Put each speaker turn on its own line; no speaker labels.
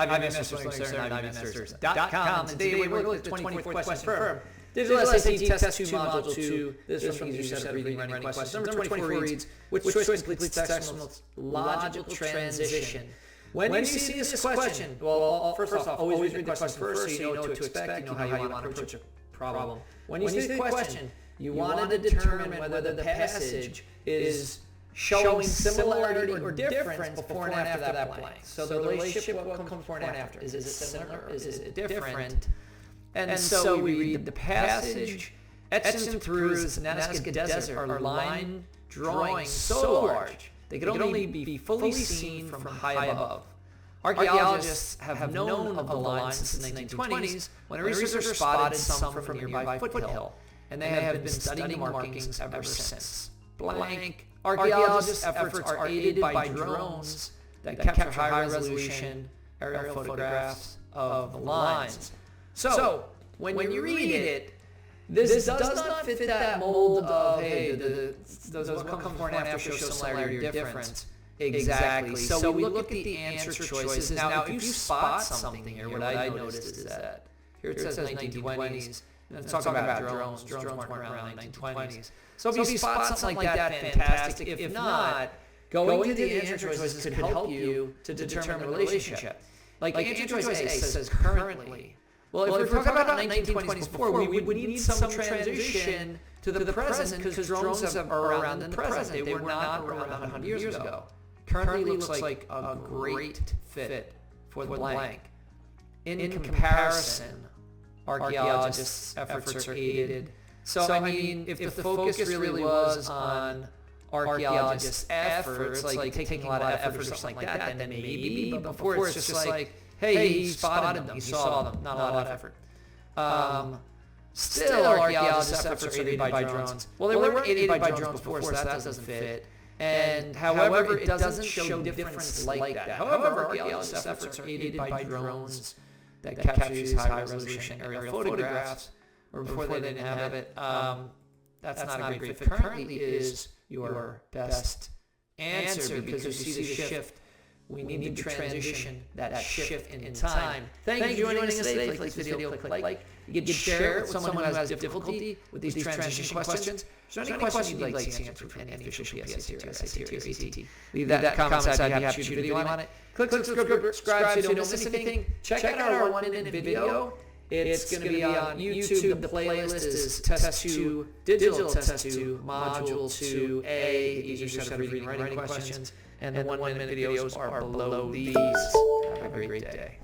IBMasters.com. Today we're looking at the 24th question for Digital SAT Test 2 Module 2. This is from the user set of reading and writing questions. Number 24 reads, which choice completes text from logical transition? When you see this question, well, first off, always read the question first so you know what to expect, you know how you want to approach a problem. When you see the question, you want to determine whether the passage is showing similarity or difference before and after that blank. So the relationship, what comes before and after. Is it similar or is it different? And so we read the passage, etched through the Nazca desert are line drawings so large they could only be fully seen from high above. Archaeologists have known of the line since the 1920s when a researcher spotted some from a nearby foothill, and they have been studying markings ever since. Blank. Archaeologists' efforts are aided by drones that capture high-resolution aerial photographs of the lines. So, when you read it, this does not fit that mold of, hey, those what come before and after show similarity or difference. Exactly. So we look at the answer choices. Now, if you spot something here, what I noticed is that here it says 1920s, and it's talking about drones. Drones weren't around the 1920s. So if you spot something like that, fantastic. If not, going to the answer choices could help you to determine the relationship. Like answer choice A says currently. Well, if we're talking about 1920s before, we would need some transition to the present because drones are around in the present. They were not around 100 years ago. Currently looks like a great fit for the blank. In comparison, archaeologists' efforts are aided. So, I mean, if the focus really was on archaeologists' efforts, like taking a lot of effort or something like that, then maybe. But before, it's just like, hey, he spotted them, he saw them, not a lot of effort. Still, archaeologists' efforts are aided by drones. Well, they weren't aided by drones before, so that doesn't fit. And however, it doesn't show difference like that. However, archaeologists' efforts are aided by drones that capture these high-resolution aerial photographs, or before they didn't have it. That's not a great fit. Currently is your best answer because you see the shift. We need to transition that shift in time. Thank you for joining us today. If you like this video, click like. You can share it with someone who has difficulty with these transition questions. Is there any questions you'd like to see answered from any official PSAT or SAT or ACT? Leave that in the comments. I'd be happy to shoot a video on it. Click subscribe so you don't miss anything. Check out our 1-minute video. It's going to be on YouTube. The playlist is Test 2, Digital Test 2, Module 2A, Easier Set of Reading and Writing Questions, and the 1-minute videos are below these. Have a great day.